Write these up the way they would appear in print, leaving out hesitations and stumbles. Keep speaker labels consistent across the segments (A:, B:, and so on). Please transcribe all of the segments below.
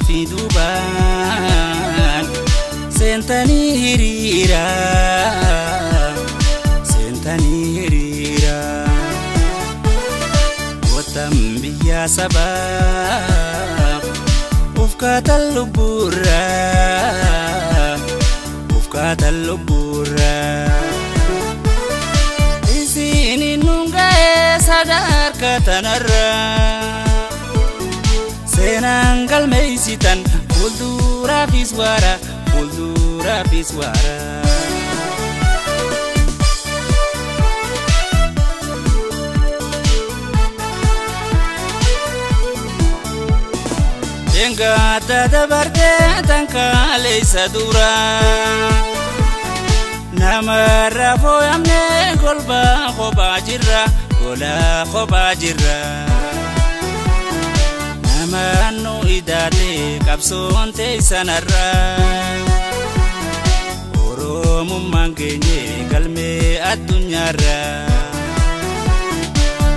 A: في دوبان سنتني هريرا وتنبيا سباب وفكات اللبورا إسيني نونغا سدار كتنرا senanggal meisitan fuldura fiswara Engata dabarte tankale sadura namarra foyamne golba khoba jirra Manu idade kapsonte sanarra Oromo mangenye kalme adunyara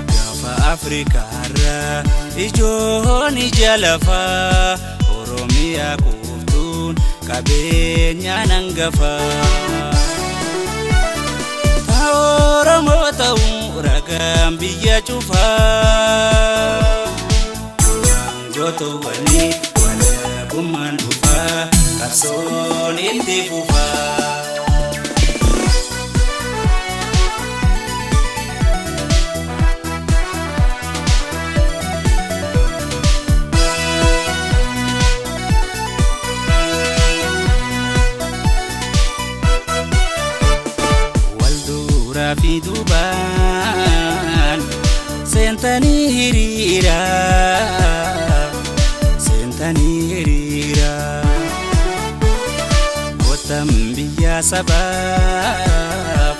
A: Gafa Afrika ra ijoni jalafa Oromia kuftun kabenya nangafa Ta Oromo tau ragam biya chufa Goto wani wala buman bufa kapson inti bufa Waldura fi duban sentani hirira Wotambia sabab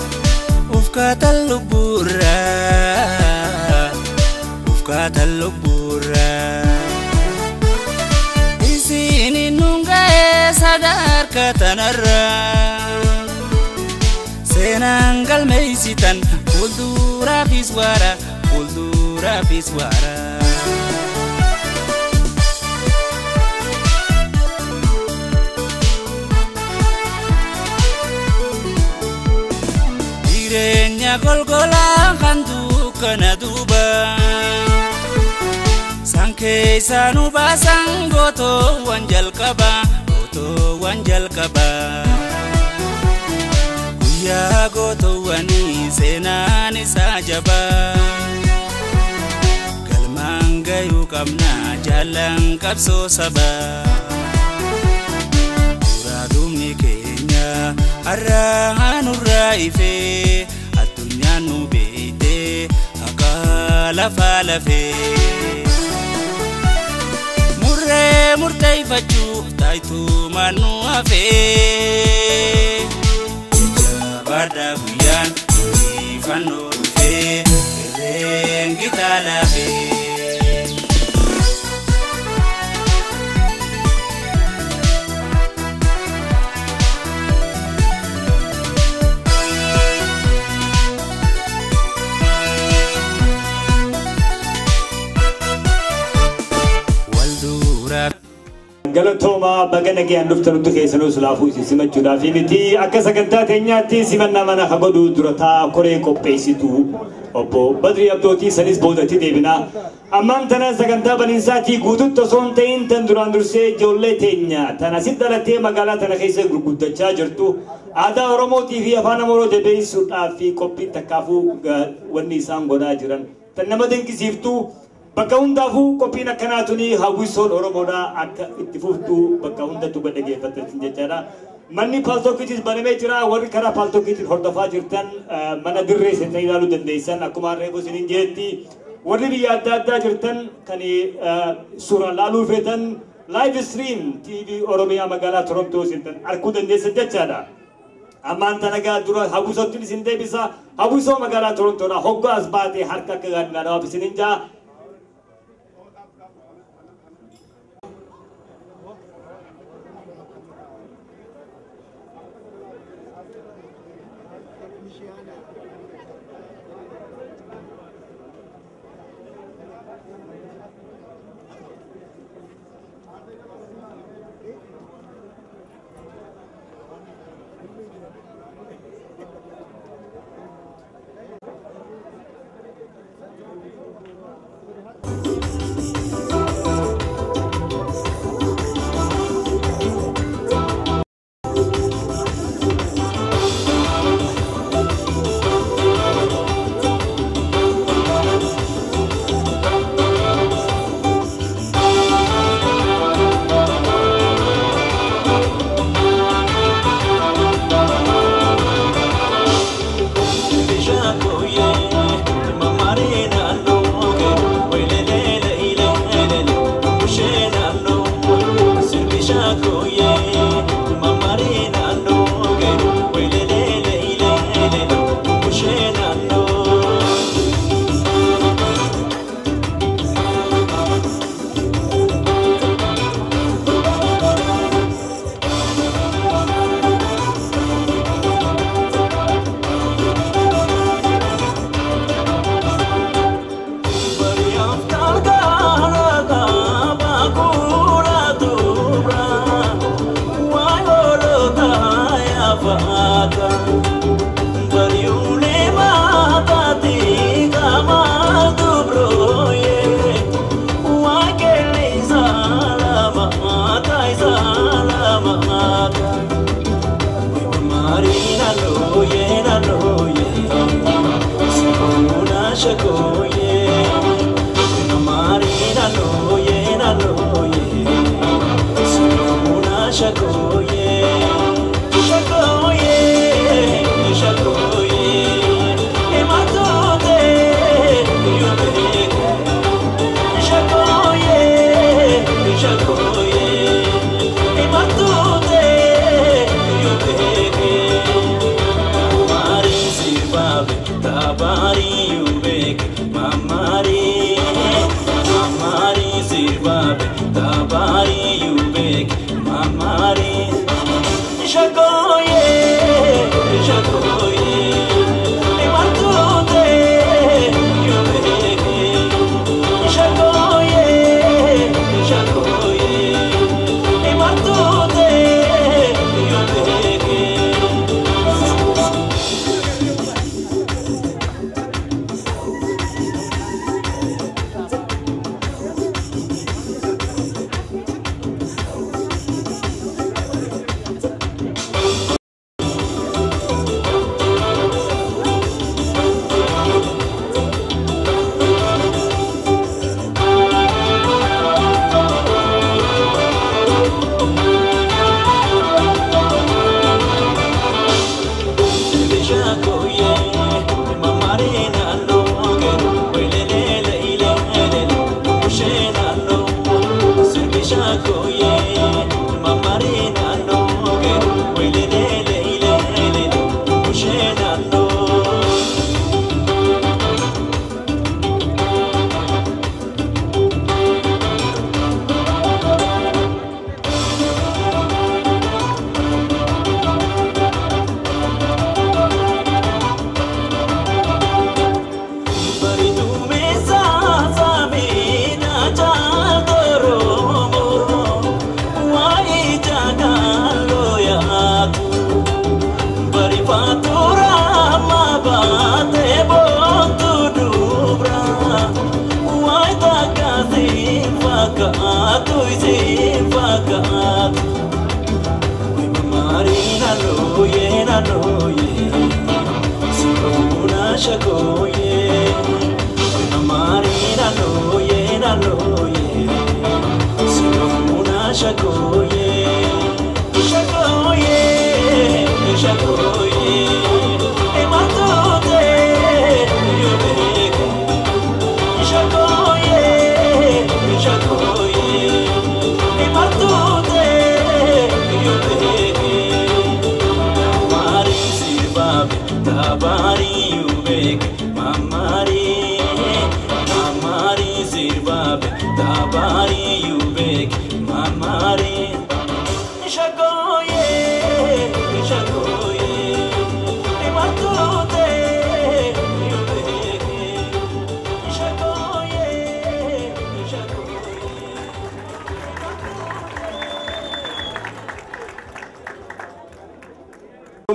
A: ufkat allubura Isini nunga sadar katanarra senanggal meisitan fuldura fiswara Direnya golgola kandu kana duba Sangke sanu basang goto wanjal kaba Kuya goto wani senani sajaba Galmangayu kamna jalan kapso saba Arraan urraa'ife addunyaan nu beeyte akka lafa lafee murree murteeffachuuf taayitumaan nu hafee jabaadhaa guyyaan ifannoo dhufee irreen gitaa lafee.
B: Galatoma bagana ke anduf tarutu ke sanu sulafu sima juda finiti akka saganta tenyati simanna mana hagodu durata kore kopesitu opo badri abdoti sanis bodati debina amman tana saganta baninsati gudut tosonte intan durandurse jolle tenya tana sidalate magala tana kese gurguddacha jirtu ada oromo tv afana moro debe suda fi kopi takafu wanni sangoda jiran tanama denkisiftu Bakaundafu kopina kanatuni hawison oromoda akka ittifuftu bakaundatu badage fatin jechara manni paltokitis baname jira warri kara paltokitis hordofa jirtan mana dirre sentay dalu dandeysan akuma rebo sinin jetti warri biya adda jirtan kani sura lalu fetan live stream tv oromia magala toronto sintan arku dandeysan jechara amman tanaga dura hawusotin sinde bisa hawuso magala toronto na hogga asbate harka kagan ngada bisinja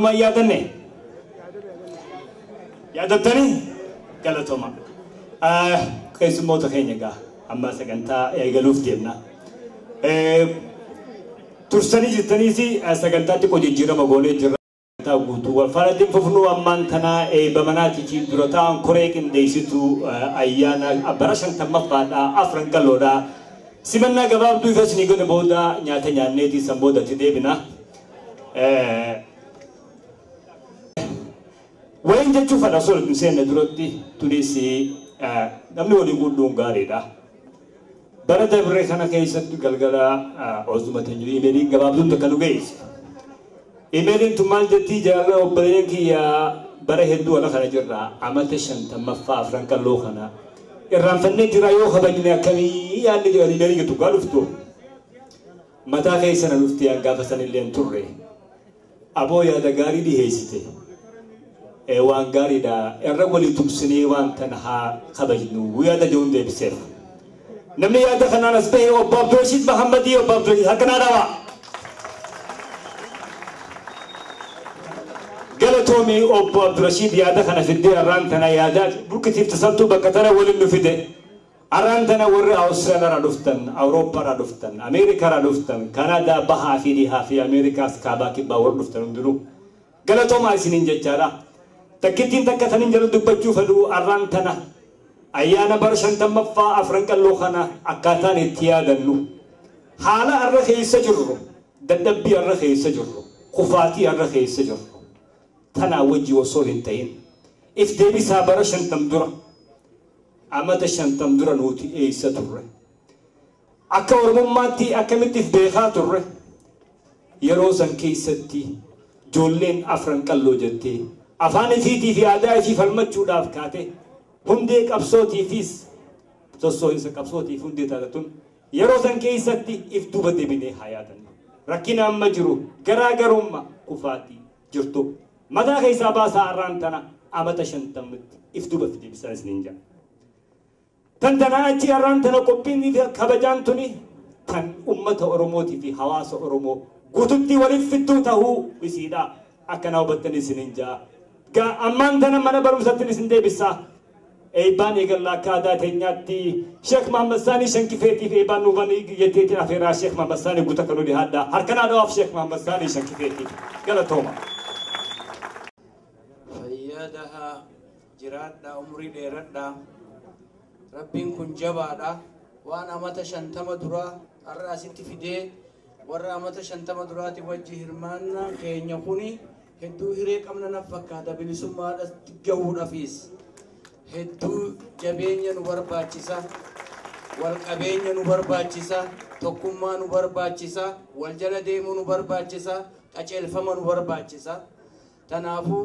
B: ما يادني يادتني قال توما كيس موت خينيكا أما سكنتا يقلوف ديمنا ترسني جتني سي سكنتا تكو جيرا مغولي جيرا تا غوتو فالدين ففنو أمان تنا بمناتي جي درتان كوريك إنديسيتو أيانا أبرشان تمفادا أفرن كالودا سيمنا غباب دوي فسني غن بودا نياتا نيانيتي سمبودا تديبنا وين جتشوف على صورة إنسان ندرتي تريسي نمني ولي يقولون غاريدا برا دبر خنا كيسة تقلقلا عزمة تنجري إيميلين قبابون تكلو جيس إيميلين تمال جتي جالا وبرين كيا برا هدو على خنا جرا عملت شنت مفا فرنك اللو خنا الرام فني جرا يو خبجنا كمي يعني جرا إيميلين كتقالو فتو متى كيسة نلفتي أنقافة اللي انتوري أبو يا دعاري دي هيسته وان غاري دا الرجل تمسني وان تنها خبجنو ويا دا جون بيسيف نمني يا دا خنا نسبه وباب رشيد محمدي وباب رشيد هكنا دوا قالتومي وباب رشيد يا دا خنا في الدي الرانتنا يا دا بكتير تصلتوا بكتنا ولن في ده الرانتنا ور أستراليا رادفتن أوروبا رادفتن أمريكا رادفتن كندا بها في ديها في أمريكا سكاباكي باور رادفتن دلو قالتوما سنين جتارا تكتين تكتنين جلو دبجو فلو أرانتنا أيانا برشان تمفا أفرنك اللوخنا أكاتان اتيادنو حالا الرخي سجرو ددبي الرخي سجرو خفاتي الرخي سجرو تنا وجي وصول انتين افتدي سابرشان تمدرا أما تشان تمدرا نوتي اي ستر أكا ورمماتي أكا متف بيخاتر يروزن كيستي جولين أفرنك اللو جتي أفاني فيتي في أداء في فلمتشو داف كاته هنديك أبصوتي فيس تصوين سك أبصوتي فندي تاتون يروزن كيستي إفتوبة بني حياتنا ركنا مجرو غراغرهم كفاتي جرتو ماذا كيسا باسا أرانتنا أما تشنتمت إفتوبة في بسانس نينجا تندنا أجي أرانتنا قبيني في كبجانتوني تن أمة أرموتي في حواس أرمو قطبتي ولفتو تهو بسيدا أكنا وبتني سنينجا أمان دنا منا برمساتني سندي بسا إيبان يقول لك هذا تنياتي شيخ محمد ثاني شنكفيتي في إيبان نوباني يتيتي أفيرا شيخ محمد ثاني قلت كانوا لهذا هركنا دواف شيخ محمد ثاني شنكفيتي قال توما
A: فيادها جرادة عمري ديردة ربين كن جبادة وأنا متى شنتم درا الرأس تفيدي ورا متى شنتم درا توجه هرمانا كي يكوني هدو هريك أمنا نفكا دبلسوما تجاور أفيس هدو جبينيا نور باتشيسا والقبينيا نور باتشيسا توكما نور باتشيسا والجلديم نور باتشيسا أجل فما نور باتشيسا تنافو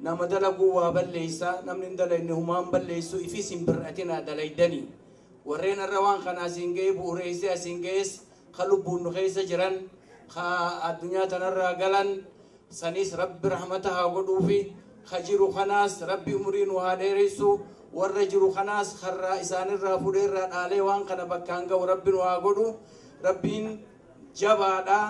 A: نما دلقوا وابليسا نمن دلينهما بليسو إفيس برأتنا دليدني ورينا الروان خنا سينجي بوريسي سينجيس خلوا نخيس جران خا الدنيا تنرى قلن سنيس رب رحمتها ودوفي خجرو خناس ربي أمرين وهاديريسو ورجرو خناس خرا إسان الرافودير رادالي وان خنا بكانغا ورب وهاقودو ربين جبادا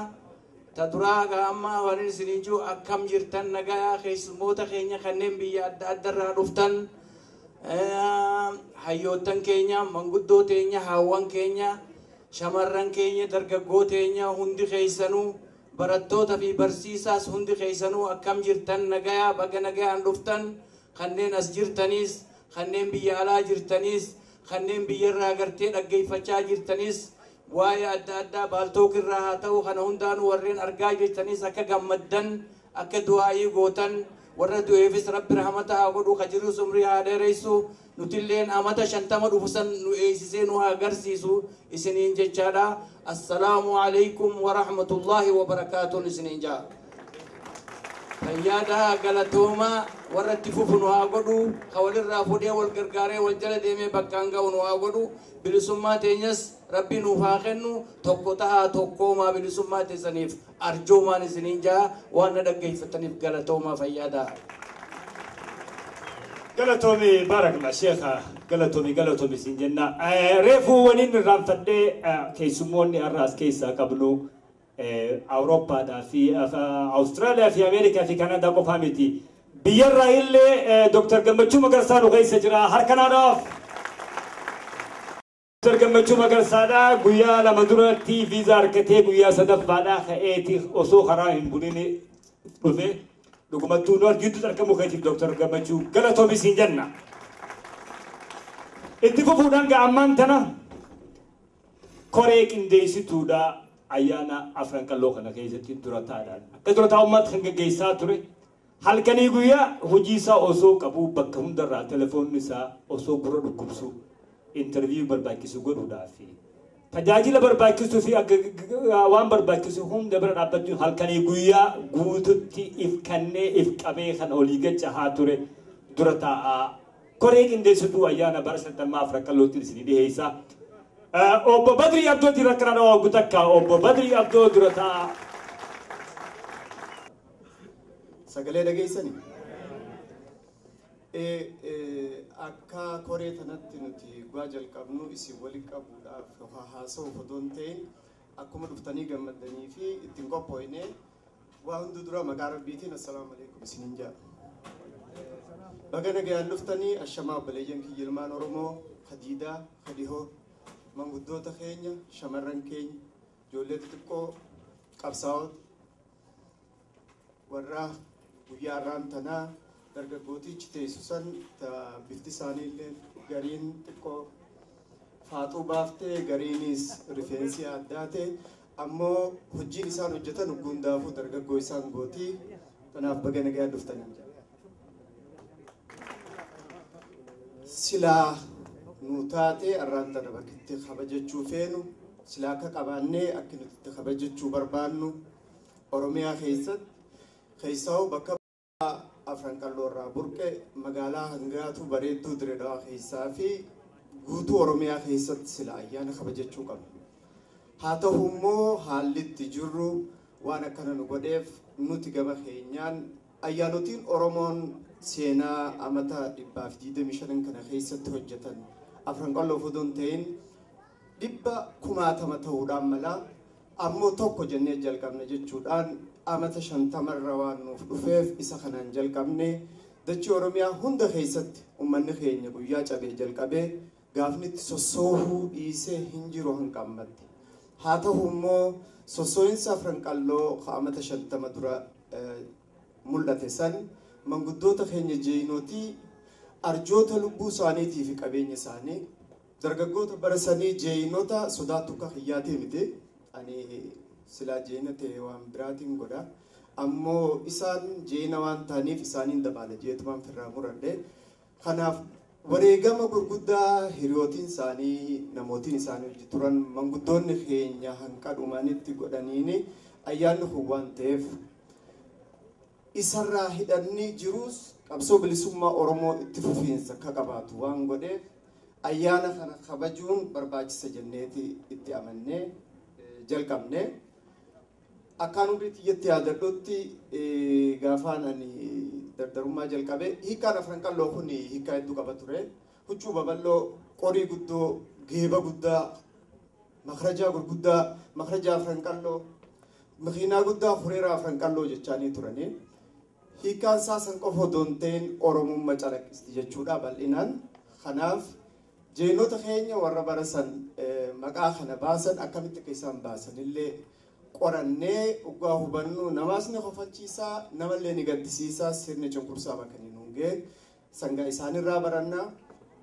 A: تدراغا أما ونين سنينجو أكام جرتن نغايا خيس موتا خينيا خنين بيا أدر رادوفتن حيوتن كينيا منغدو تينيا هاوان كينيا شمرن كينيا درغغو تينيا هندي خيسنو barattoota fi barsiisaas hundi keessanuu akkam jirtan nagayaa baga nagayaan dhuftan kanneen as jirtanis kanneen biyya alaa jirtanis kanneen biyyarraa gartee dhaggeeffachaa jirtanis waa'ee adda addaa baaltookirraa haa ta'u kana hundaanuu warreen argaa jirtanis akka gammaddan akka du'aayii gootan warra du'eefis rabbi rahmata haa godhu kajirus umrii haa dheereysu nutilleen amata 50 dhufusan nu eeysisee nu haa agarsiisu isiniin jechaadha. Assalaamu alaykum wa rahmatullahi wa barakaatuun isiniin jaa. Fayyaada galatooma warra itti fufu nu haa godhu ka walirraa fudhee wal gargaaree wal jala deemee bakkaan ga'u nu haa godhu bilisummaa teenyas rabbi nuuf haa kennu tokko tahaa tokkoomaa bilisummaa teessaniif arjoomaan isiniin jaa waan na dhaggeeffataniif galatoomaa fayyaada.
B: galatomi barakallah sheekha galatomi sin jenna reefu waliin irraanfadhee keessummoonni har'aas keessaa qabnu awurooppaadhaa fi awustiraaliyaa fi ameerikaa fi kanadaa qofaa miti biyyarraa illee Dr. Gammachuu Magarsaa nu keessa jira harkanaadhaaf Dr. Gammachuu Magarsaadhaa guyyaa lama duratti viizaa harkatee guyyaa sadaffaadhaa ka'eeti osoo karaa hin bunin dhufe dhugumattuu nu argitu argamu keetiif Dr. Gammachuu galatoomi siin jenna. Itti fufuudhaan ga'ammaan tana koree qindeessituudha ayyaana afran qalloo kana keessatti durataadhaan akka durataa uummata kan gaggeessaa ture halkanii guyyaa hojii isaa osoo qabu bakka hundarraa telefoonni isaa osoo gurra dhukkubsu interview barbaachisu godhuudhaaf tajaajila barbaachisuu fi waan barbaachisu hunda bira dhaabbachuun halkanii guyyaa guututti if kannee if qabee kan olii gacha haa ture dura taa'aa koree qindeessituu ayyaana bara 50 afran qallootti isinii dhiheessaa. Obbo Badri Abdoo Dirakana Gutakka, Obbo Badri Abdoo Durata.
C: Sagalee dhageessani. Akka koree tanatti nuti gu'aa jalqabnu isin waliin qabuudhaaf haasa'uuf otoo hin ta'in akkuma dhuftanii gammaddanii fi ittiin qophoofne waa hundi dura maqaa rabbiitiin assalaamu alaikum isiniin jaa. Baga nagayaan dhuftanii ashamaa obboleeyyan kiyya ilmaan Oromoo Khadiidaa Khadihoo manguddoota keenya shamarran keenya ijoollee xixiqqoo qabsaa'ota warra guyyaa irraan tanaa dargaggootichi teessisan bifti isaanii illee gariin xiqqoo faaxuu baaftee gariinis rifeensi addaa ta'e ammoo hojiin isaan hojjetan hundaafuu dargaggoo isaan gootii kanaaf baga nagayaan dhuftanii. Silaa nuutaate arraan tana bakkitti kabajachuu feenu silaa akka qabaannee akka nuti kabajachuu barbaannu Oromiyaa keessaa bakka afran qalloo irraa burqe magaalaa hangaatu bareedduu Dirredawaa keessaa fi guutuu Oromiyaa keessatti silaa ayyaana kabajachuu qabna. Haa ta'u immoo haalli itti jirru waan akkana nu godheef nuti gama keenyaan ayyaanotiin Oromoon seenaa amata 125 kana keessatti hojjetan afran qalloo fuudhuun ta'in 160 ta'uudhaan mala ammoo tokko jennee jalqabne jechuudhaan amata 50 irra waan nuuf dhufeef isa kanaan jalqabne dachii Oromiyaa hunda keessatti uummanni keenya guyyaa cabee jalqabee gaafnitti sossoohuu dhiisee hin jiru hanqammatti. Haa ta'u immoo sossoo'insa afran qalloo amata 50 dura mul'ate san manguddoota keenya jeenootii arjoota lubbuu isaaniitii fi qabeenya isaanii dargaggoota barasanii jeenota sodaatu akka hiyyaatii miti ani silaa jeena ta'e waan biraatiin godha ammoo isaan jeena waan ta'aniif isaaniin dabaala jeetumaan firraa muradhe kanaaf wareegama gurguddaa hiriyootiin isaanii namootiin isaanii hojii turan manguddoonni keenya hanqadhumanitti godhaniini ayyaanni kun waan ta'eef isarraa hidhanni jirus qabsoo bilisummaa Oromoo itti fufiinsa akka qabaatu waan godheef ayyaana kana kabajuun barbaachisa jenneeti itti amannee jalqabne. Akkaan umriitti iyyatti yaadadhutti gaafaan ani dardarummaa jalqabe hiikkaan afran qalloo kun hiikkaa hedduu qaba ture. Huccuu babal'oo qorii guddoo geeba guddaa makrajaa gurguddaa makrajaa afran qalloo makiinaa guddaa hureeraa afran qalloo jechaanii turanii. Hiikkaan saasan qofa otoo hin ta'in Oromummaa calaqqisti jechuudha bal'inaan. Kanaaf jeenota keenya warra barasan maqaa kana baasan akkamitti akka isaan baasan illee qorannee ugaa hubannu namaasni kofalchiisaa namallee ni gaddisiisaa sirni cunqursaa bakka inni nungee sangaa isaanirraa barannaa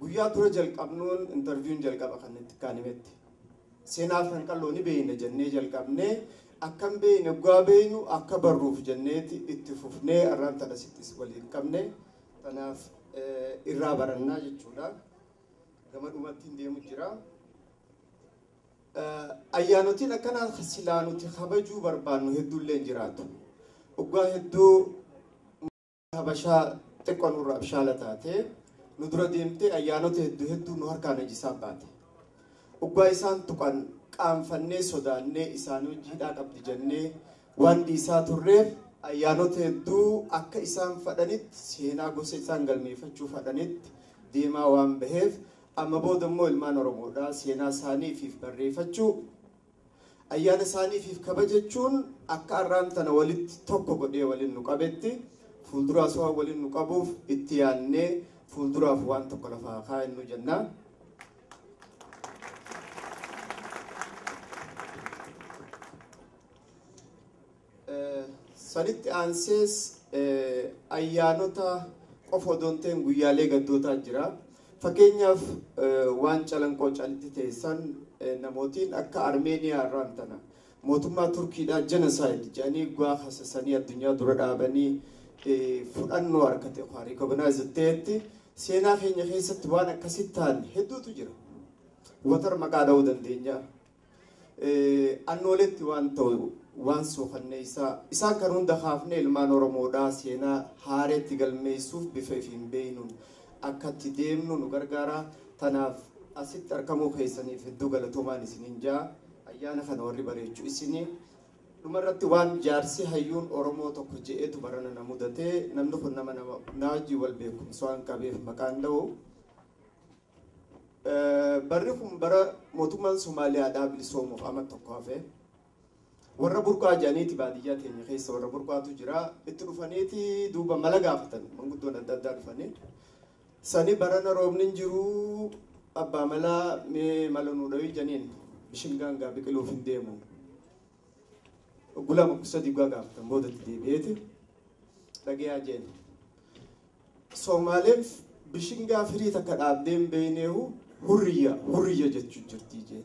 C: guyyaa dura jalqabnuun interviiyuun jalqaba kan itti kaanimetti seenaaf kan qalloo ni beeyna jennee jalqabnee akkam beeyne ugaa beeynu akka barruuf jenneeti itti fufnee arraan tana sittis waliin qabne tanaaf irraa barannaa jechuudha gama dhumatti hin deemu jira. Ayyaanotiin akkanaa silaa nuti kabajuu barbaannu hedduullee hin jiraatu. Ugaa hedduu habashaa xiqqoon irraa abshaala taate nu dura deemtee ayyaanota hedduu nu harkaan ejisaa baate. Ugaa isaan tuqan qaanfannee sodaannee isaan hojiidhaa qabdi jennee waan dhiisaa turreef ayyaanota hedduu akka isaan fadhanitti seenaa gosa isaan galmeeffachuu fadhanitti deemaa waan baheef amma booda immoo ilmaan Oromoodhaa seenaa isaaniifiif barreeffachuu ayyaana isaaniifiif kabajachuun akka arraan tana walitti tokko godhee waliin nu qabetti fuulduraas waan waliin nu qabuuf itti yaannee fuulduraaf waan tokko lafaa kaa'ennu jenna. Sanitti aansees ayyaanota qofa odoonteen guyyaalee gaddootaa jira. Fakkeenyaaf waan calanqoo calitti teessan namootiin akka Armeeniyaa irraan tana mootummaa Turkiidhaa genocide jedhanii guwaa hasasanii addunyaa dura dhaabanii fudhannoo harkate recognise ta'etti seenaa keenya keessatti waan akkasitti ta'an hedduutu jira. Watar maqaa dha'uu dandeenya. Annooletti waan ta'u waan soofannee isaan kan hunda kaafne ilmaan Oromoodhaa seenaa haareetti galmeessuuf bifa ifiin beeynuun akkatti deemnu nu gargaara. Tanaaf asitti argamuu keessaniif hedduu galatoomaan isiniin jaa ayyaana kana warri bareechuu isinii dhumarratti waan jaarsi hayyuun Oromoo tokko je'eetu barana na mudatee namni kun nama wajjin wal beekumsa waan qabeef maqaan dha'u. Barri kun bara mootummaan Somaaliyaadhaa bilisoomuuf amma tokko hafe warra burqaa jedhaniiti baadiyyaa teenya keessa warra burqaatu jira itti dhufaniiti duuba mala gaafatan manguddoon adda addaa dhufanii sani barana roobni hin jiru abbaa malaa mee mala nuu dhawii janiin bishingaan gaa biqiluuf hin deemu gulama sadii gaa gaafatan boodatti deebi'eeti dhagayaa jeen Soomaaleef bishingaa firii takka dhaabdeen beeyneehu hurriyya jechuun jirtii jeen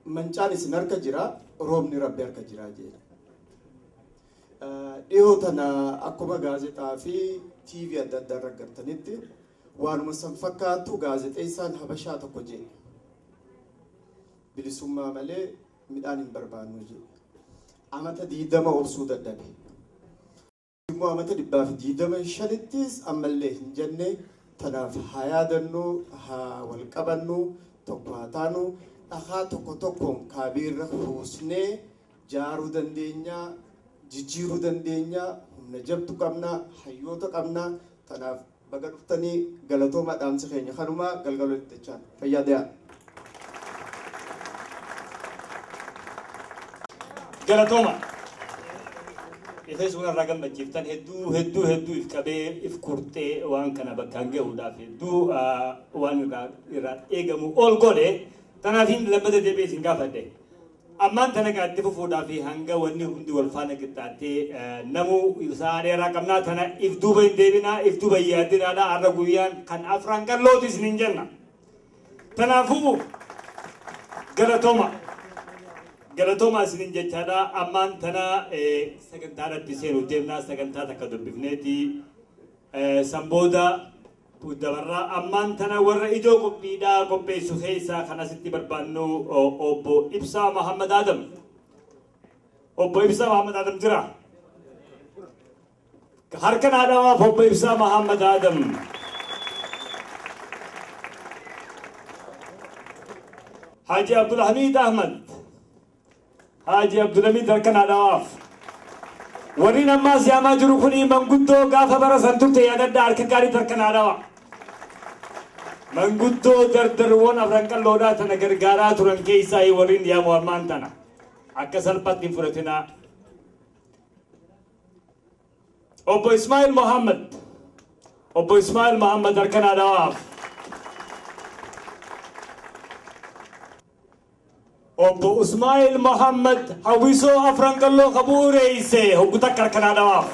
C: mancaan isin harka jira roobni rabbi harka jira jeen dhihoo tana akkuma gaazexaa fi TV adda addaa irra gartanitti waanuma san fakkaatu gaazexeessaan Habashaa tokko jeen bilisummaa malee midhaan hin barbaannu jeen amata 20 obsuu dadhabe immoo amata 125 ammallee hin jenne tanaaf haa yaadannuu haa wal qabannu tokko haa taanu dhagaa tokko tokkoon kaabiirra fuusnee jaaruu dandeenya jijjiiruu dandeenya humna jabdu qabna hayyoota qabna tanaaf baga dhuftanii galatooma dhaamsa keenya kanuma galgaloo ittachaan fayyaadaan
B: galatooma ifee suura ragan bajjiftan hedduu if qabee if kurtee waan kana bakkaan gahuudhaaf hedduu waan irraa eegamu ol godhe tanaafin lammata deebi'ee isin gaafadhe ammaan tana gaatti fufuudhaaf hanga wanni hundi wal faana qixxaattee namu isaa dheeraa qabnaa tana if duuba hin deebinaa if duuba yaadinaadha har'a guyyaan kan afran qallooti isin hin jenna tanaafuu galatooma isinin jechaadha ammaan tana sagantaa irratti seenuu deemnaa sagantaa takka dubbifneeti sanbooda dabarraa ammaan tana warra ijoo qophiidhaa qopheessu keessaa kan asitti barbaannu obbo Ibsaa Mahammad Adam jira harkan haadhawaaf obbo Ibsaa Mahammad Adam Haji Abdulhamid Ahmad Haji Abdulhamid harkan haadhawaaf warri nammaa siyaamaa jiru kuni manguddoo gaafa bara san turte yaadadda harka gaarii harkan haadhawa manguddoo dardarwoon afran qalloodhaa tana gargaaraa turan keessaa warriin yaamu ammaan tana akka salphatti hin fudhatinaa obbo Ismail Muhammad harkan haadhawaaf أبو إسماعيل محمد حويسو أفرنك الله خبو رئيسي هو تكر كنا دواف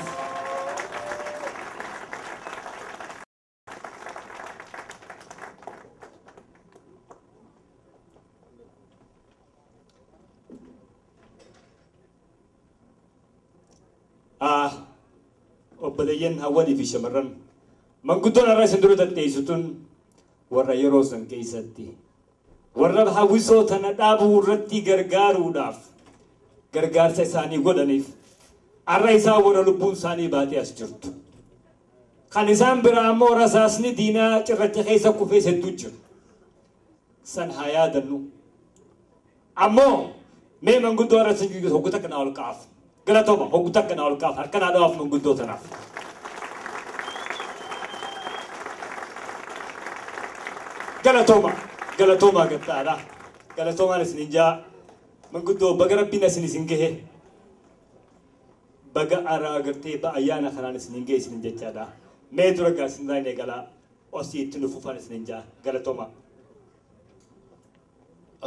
B: وبدين هوالي في شمرن من قدون الرئيس ندرو تتيسوتون ورا يروسن كيستي ورا بحويسو تندابو رتي غرغارو داف غرغار ساني غدنيف الرئيسا ورا لبون ساني باتي اسجرت خالصان برامو رساسني دينا چرت خيسا كوفي ستوجر سن حيا دنو امو مي من قدون رسنجي هوكتك ناول كاف غلطوما هوكتك ناول كاف هركنا داف من قدو تناف غلطوما قطعنا غلطوما نسنجا من قدو بقرب بنا سنسنجه بقى أرى قرتي بأيانا خلنا نسنجه سنجا جادا ما درجة سنجا نقلا أصلي تنفوفا نسنجا غلطوما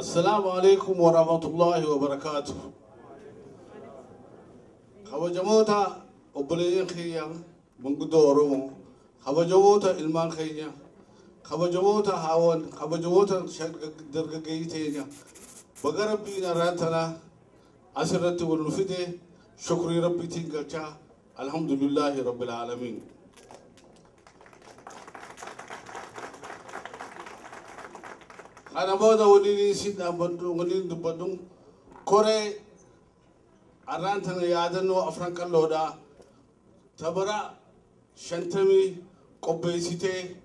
D: السلام عليكم ورحمة الله وبركاته خواجموتا أبلين خيا من قدو رومو خواجموتا إلمان خيا خواجموتا هاون خواجموتا درجيتينيا بقرب بينا راتنا أسرت والنفدة شكري ربي تنقلتا الحمد لله رب العالمين أنا بودا وليني سيدا بدون ولين بدون كوري أرانتنا يادنو أفرانك اللودا تبرا شنتمي قبيسيتي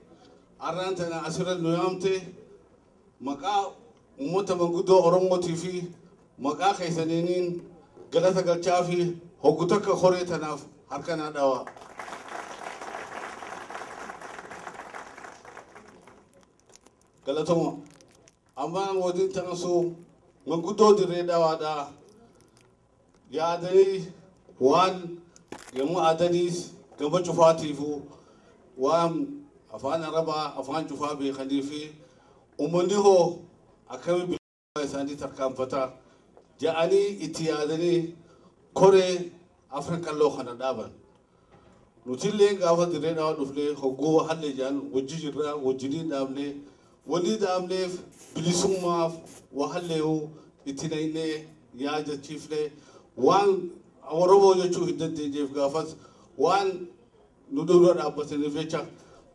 D: أرانتنا أسر النيامتي مكا أمتا منقودو أرموتي في مكا خيسانينين غلطة غلطافي هوكوتك خوري تناف هركنا دوا غلطوما أما ودين تنسو منقودو دي دوا دا يا أدني وان يمو أدنيس كم جفاتيفو وام أفان ربا أفان جفابي خليفي أمنيه أكمل بساندي تركام فتا جاني إتيادني كوري أفريقيا لو خنا دابن نوتيلين غافا درينا ودفلي هوغو حل جان وجيجرا وجدين داملي ولي داملي بليسوما وحليو إتنيني ياجا تشيفلي وان أوربو يجو هدد جيف غافس وان ندورو دابتني فيتشا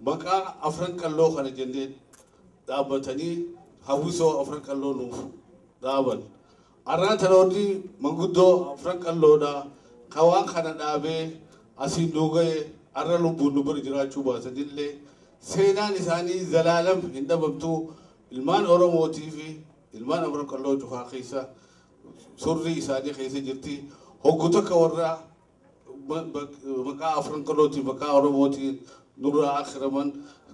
D: بقى أفريقيا لو خنا جندين دابتني هاوسو أفريقيا لو نوف دابن أرنا تلودي منقدو أفريقيا لو دا كوان خنا دابي أسين دوغي أرنا لبو نبر جراچو باسدلي سينا نساني زلالم هندا بمتو المان أورمو تيفي المان أفريقيا لو جفا خيسا سوري سادي خيسا جرتي هوكوتك ورا مكا أفريقيا لو تي مكا أورمو تي نور آخر من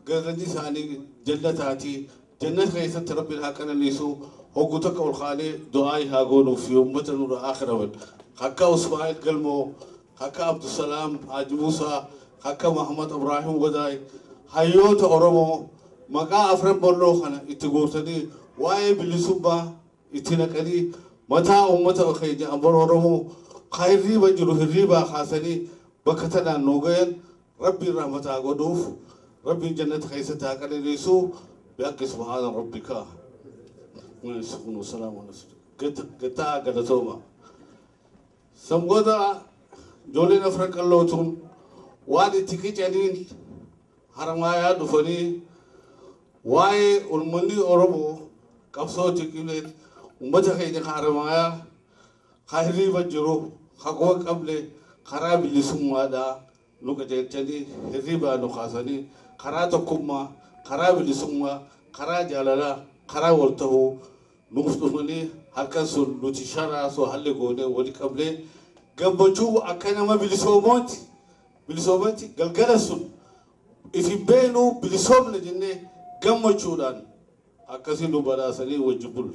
D: غزني ساني جنتاتي جنة خيسا تربي الحقنا ليسو هوكوتك والخالي دعاي هاغونو في أمة نور آخر من حكا اسماعيل قلمو حكا عبد السلام حاج موسى حكا محمد إبراهيم غداي هايوت أورمو مكا أفريقيا لو خنا اتغورتني واي بلسوبا اتنقلي متى أمة خيجا أمبر أورمو خيري بجرو هريبا خاصني بكتنا نوغين ربي رحمة غدوف ربي جنة خيسة تاكل ريسو بيك سبحان ربك ويسكن وسلام عليكم قتا قدتوما سمغودا جولين أفريقيا اللوتون وادي تيكي جانين حرمايا دفني واي المندي أوروبو كفسو تيكيلين ومتى خيجا حرمايا خيري بجرو خقوة قبل خراب اللي سموادا لوكا جيتشاني هريبا نخاساني خراتو كوما خراب اللي سموا خرا جالالا خرا ولتهو نفتوني هكذا نتشارع سو هاللي قوني ولي قبل جنبجو أكنا ما بلسوماتي قلقلسون إفي بينو بلسوم لجنة جنبجو دان أكاسي نبرا سني وجبول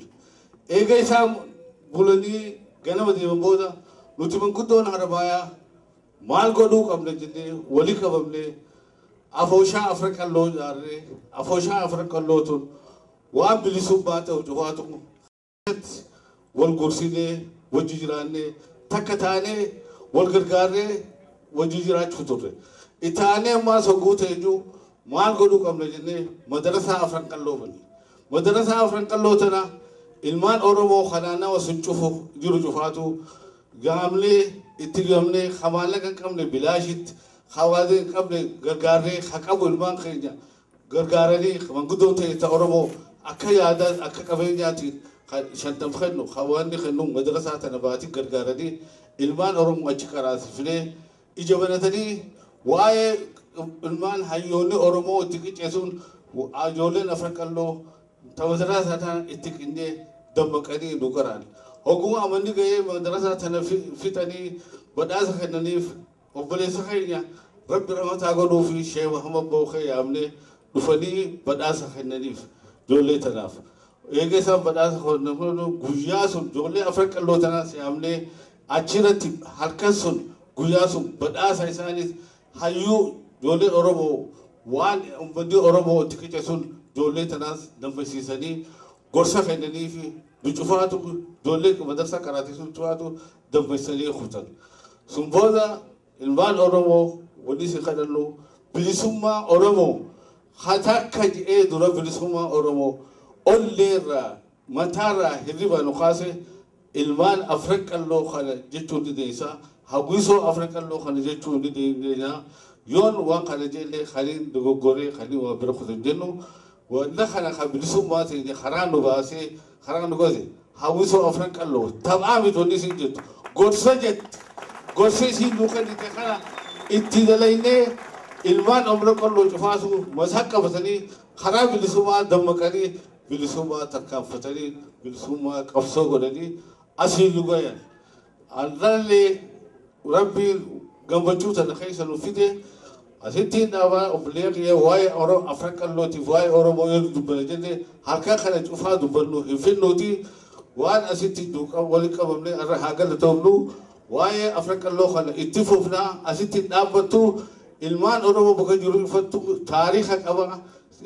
D: إيجا إسام بولني جنا بدي مبودا نتمن كدون هربايا مال قدو قبل جنة ولي قبل أفوشا أفريقيا لو جاري أفوشا أفريقيا لو تون وام بلسوم باته وجواتهم والقرسيني وجيراني تكتاني والغرغاري وجيرات فتوري إتاني ما سقوط يجو ما نقولوا كم نجني مدرسة أفرنك اللوبني مدرسة أفرنك اللوتنا ilmaan oromoo kanaana wasun cufu jiru cufaatu gaamlee itti gamlee hamaalla kan qabne bilaashitti hawaasni kan qabne gargaarree haqabu ilmaan keenya gargaaranii manguddoo ta'e ta oromoo akka yaadaan akka qabeenyaatti shantam kennu hawaasni kennu madrasaa tana baati gargaaranii ilmaan oromoo achi karaasifnee ija banatanii waa'ee ilmaan hayyoonni oromoo itti qicceessuun ijoolleen afran qalloo ta madrasaa tana itti qindee دمكني نقران هو أمني جاي مدرسة تنفتني بدأت خننيف وبليس خيريا رب رحمة تعقلوا في شيء محمد بوخي أمني نفني بدأت خننيف جولي تناف إيجي سام بدأت خننيف غياسون جولي أفريقيا لو تناس أمني أشيرتي هالكسون غياسون بدأت إنساني هيو جولي أوروبو وان أمبدي أوروبو تكيتشون جولي تناس دمبسيسني قرصة خنني في بجوفاتو دولك مدرسة كراتي سوتواتو دمبسني خوتن سنبودا المال أورومو وليس خدلو بلسوما أورومو حتى كجئ دورا بلسوما أورومو أوليرا متارا هريبا نقاسه المال أفريقيا لو خلا جتون ديسا هبوسو أفريقيا لو خلا جتون دينا يون وان خلا جيلي خلين دغوري خلين وبرخو دينو ودخل خبلسوم ما تيجي خرانو باسي خرانو غازي هاوسو افريقيا لو تبع بتوني سجت غورسجت غورسي لوكان تخنا اتدلينه المان عمرك لو جفاسو مسحق بسني خراب بلسوما دمكري بلسوما تكافتري بلسوما قفسو غدي اسي لوغايا الله ربي غمبچو تنخيسلو فيده أسيتين أبا أبليغ واي أورو أفريقيا لوتي واي أورو مويل دبلجني هالكا خلت أفا دبلو هفين لوتي وان أسيتين دوكا ولكا بملي أرهاقا لتوبلو واي أفريقيا لو خلا اتفوفنا أسيتين أبتو ilmaan oromoo bakka jiru ifattu taariikha qaba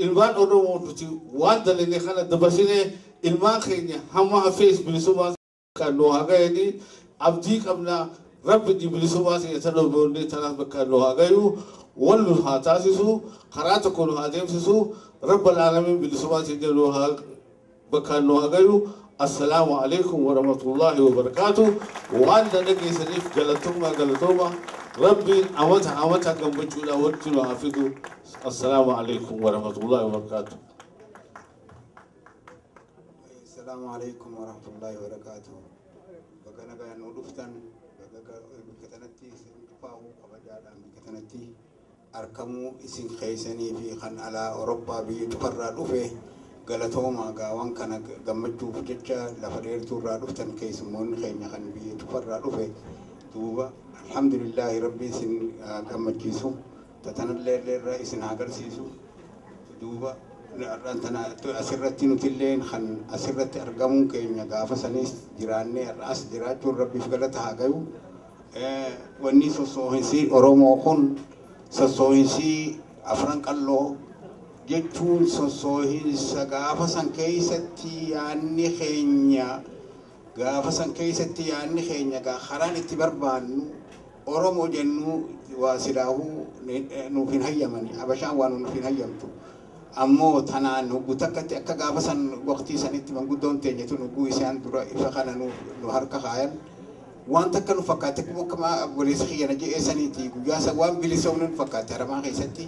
D: ilmaan oromoo nuti waan dalagee kana dabarsine ilmaan keenya hamma hafees bilisummaa kan nu hagayni abdii qabna rabbi bilisummaa isa tadawwurne tanaaf bakka nu hagayu wallu haa taasisu karaa tokko nu haa deemsisu rabbal alamin bilisummaa isa nu bakka nu hagayu السلام عليكم ورحمة الله وبركاته وأنت نجي سنيف قلتوما ربي أمتها كم بجولا وجلوا حفظوا السلام عليكم ورحمة الله وبركاته
E: السلام عليكم ورحمة الله وبركاته بقنا بيان نودفتن بكتنتي سنفاو قبجالا بكتنتي أركموا اسم خيسني في خن على أوروبا بيتفرع رفه galatooma gaawwan kana gammachuuf jecha lafa dheertuu irraa dhuftan keessummoonni keenya kan biyya irraa dhufe duuba alhamdulillahi rabbii isin gammachiisu tatanallee irraa isin agarsiisu duuba tana asirratti nutilleen kan asirratti argamuun keenya gaafa sanis jiraannee as jiraachuun rabbiif galata haa gayu wanni sossoohinsi oromoo kun sossoohinsi afran qalloo jechuun sossoohinsa gaafa san keessatti yaanni keenya gaa karaan itti barbaannu oromoo jennu waa silaahuu nuuf hin hayyamani habashaan waan nuuf hin hayyamtu ammoo tanaan nugguu takkatti akka gaafa san waqtii sanitti manguddoon teenyetu nugguu isaan dura ifa kana nu harka kaayan waan takka nu fakkaate akkuma abboleessa kiyyana je'eessaniiti guyyaa san waan bilisoomnu nu fakkaate haramaa keessatti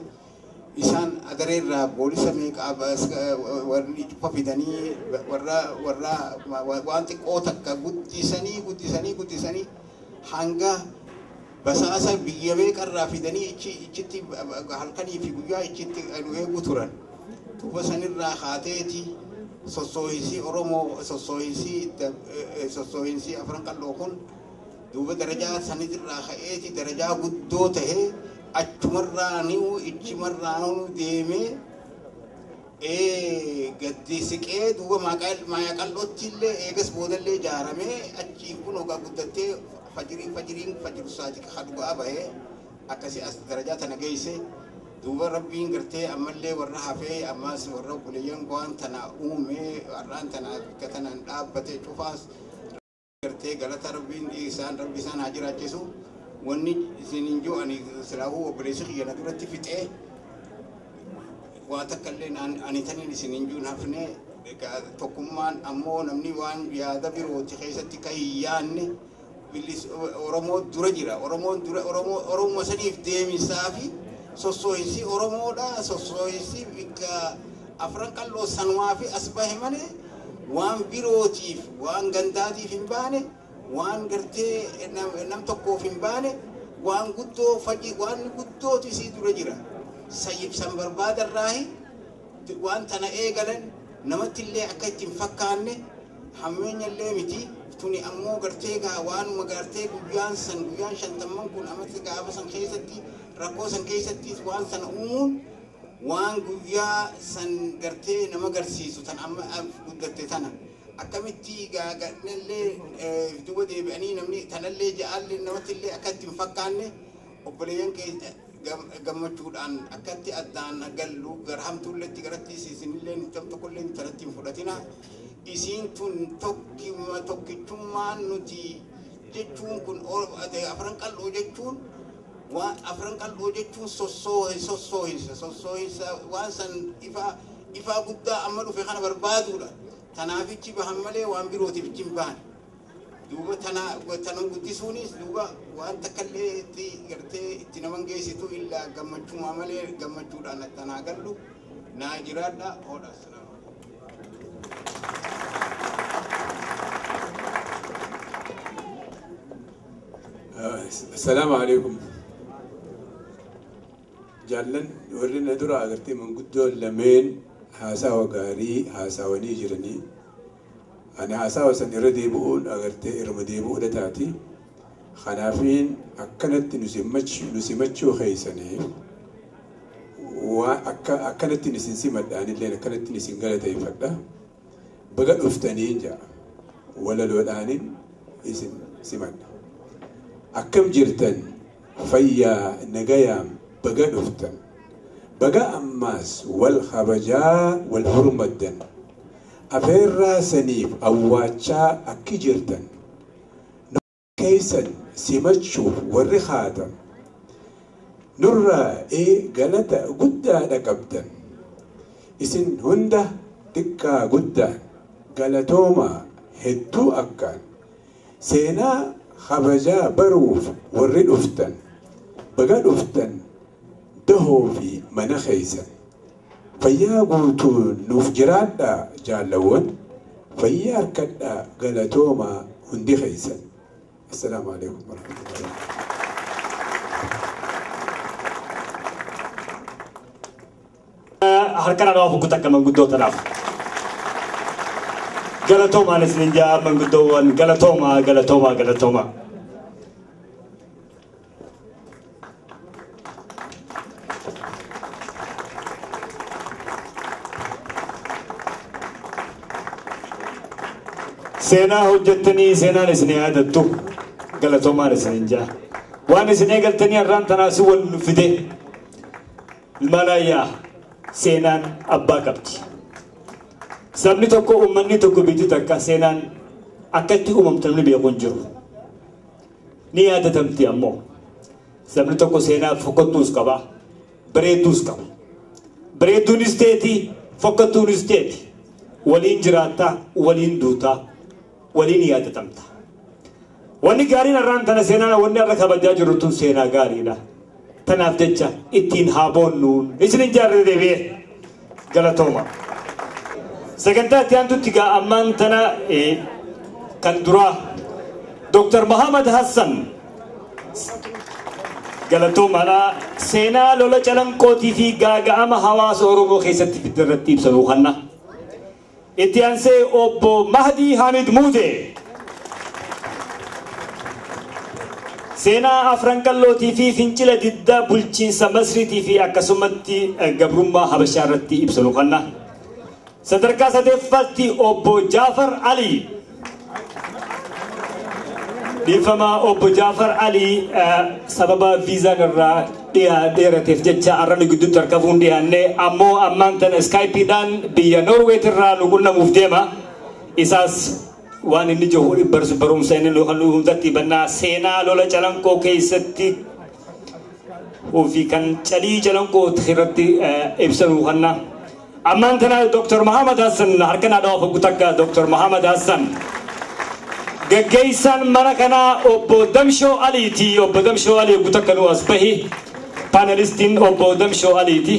E: isaan adareerraa boolisa meeqa warri fafidanii warra waan xiqqoo takka guddisanii hanga basaasa biyya meeqarraa fidanii ichitti halkanii fi guyyaa ichitti nu eegu turan tuba sanirraa haateeti sossoohinsi oromoo sossoohinsi afran qalloo kun duuba darajaa sanitirraa ka'eeti darajaa guddoo tahee achumarraaniu ichimarraanu deeme gaddisiqee duuba maayaqallottillee eegas boodallee ijaaramee achiin kun ogaa guddattee fajirsaati kadhugaa bahee akkasi as darajaa tana geeyse duuba rabbiin gartee ammallee warra hafee ammas warra obboleeyyan waan tana uumee warraan tana bikka tanaan dhaabbate cufaas gartee galata rabbiin rabbi isaan haa jiraachisu wanni isinin jiru ani silaahuu obboleessi kiyyana duratti fixee waa takka illee ani taniin isinin jiru hafne tokkummaan ammoo namni waan yaada birooti keessatti ka hin yaanne Oromoo dura jira Oromoo saniif deemisaa fi sossoohinsi Oromoodha sossoohinsi afran qalloo sanumaa fi as bahe malee waan birootiif waan gandaatiif hin baane waan gartee nam tokkoof hin baane waan guddoo faji waan guddootu isii dura jira sayyibsan barbaadarraahi waan tana eegalan namatti illee akka ittiin fakkaanne hammeenya illee miti tuni ammoo gartee gaa waanuma gartee guyyaan 50 kun amatti gaafa san keessatti rakkoo san keessatti waan sana uumuun waan guyyaa san gartee nama garsiisu tan amma guddatte tana akkamitti gaagadnellee duba deebi'anii namni tanallee ja'allee namatti illee akka ittiin fakkaanne obboleeyyan keenya gammachuudhaan akkatti addaan gallu garhamtuulletti garatti isinillee tokkollee tanatti hin fudhatina isiin tun tokkichummaan nuti jechuun kun afran qalloo jechuun waan afran qalloo jechuun sossoohinsa waan san ifaa guddaa amma dhufe kana barbaaduudha tanaafichi bahan malee waan birootiif hin bahan duuba tanan guddisuunis duuba waan takkallee itti gartee itti naman geessitu illaa gammachuumaa malee gammachuudhaan tanaa gallu naa jiraadha hodha
F: السلام عليكم جالن ورنا درا أغرتي من قدو لمن هاسا وغاري هاسا ونيجرني أنا هاسا وسن إردي بقول أغرتي إرمدي بقول تاتي خنافين أكنت نسمتشو خيسني وأكنت نسنسمت أنا اللي أكنت نسنقلت يفدا بقى أفتنين جا ولا الولانين اسم سمت أكم جرتن فيا نجايام بقى نفتن بقى أماس والخبجاء والهرمدن أفيرا سنيف أواتشا أكي جرتن كيسن سمتشو والرخاتم نرى غلطة قدا دكبتن إسن هنده تكا قدا غلطوما هدو أكان سينا خبجا بروف ورد أفتن بقى أفتن دهو في منخيسا فيا قلتو نفجرات دا جالون فيا كدا غلطوما هندي خيسا السلام عليكم ورحمة الله
B: harkana dhawafu kutaka manguddoo tanaaf galatooma isinin jaa manguddoowwan galatooma seenaa hojjettanii seenaan isin yaadattu galatoomaan isinin jaa waan isin eegaltanii har'aan tanaasi wal fide ilmaanayyaa seenaan abbaa qabdi sabni tokko ummanni tokko biti takka seenaan akkatti uumamtamni beekuun jiru ni yaadatamti ammoo sabni tokko seenaa fokkattuus qaba bareedduus qaba bareedduunis teeti fokkattuunis teeti waliin jiraata waliin duuta waliin yaadatamta wanni gaariin har'aan tana seenaan wanni har'a kabajaa jiru tun seenaa gaariidha tanaaf jecha ittiin haa boonnuun isinin jaarree deebi'e galatooma sagantaa itti aantutti gaa ammaan tana kan duraa Dr. Muhammad Hassan galatoomaadha seenaa lola calanqootii fi gaaga'ama hawaasa Oromoo keessatti fiddarratti ibsanuu kanna itti aansee obbo Mahdi Hamid Muudee seenaa afran qallootii fi fincila diddaa bulchiinsa Masriitii fi akkasumatti gabrummaa Habashaa irratti ibsanuu kanna sadarkaa sadeeffaatti obbo Jaafar Ali dhiifama obbo Jaafar Ali sababa viizaan irraa dheerateef jecha arrani gidduutti harkafuun dhiyaanne ammoo ammaan tana iskaayipiidhaan biyya Noorweet irraa nu qunnamuuf deema isaas وان اللي جهوري برس بروم سين لو خلوهم ذاتي بنا سينا لولا جلنكو كيستي وفي كان تلي جلنكو تخيرتي ابسلو خنا اما انتنا دكتور محمد حسن هركنا دو فقطك دكتور محمد حسن جيسان مركنا اوبو دمشو عليتي اوبو دمشو علي قطك نو اصبحي باناليستين اوبو دمشو عليتي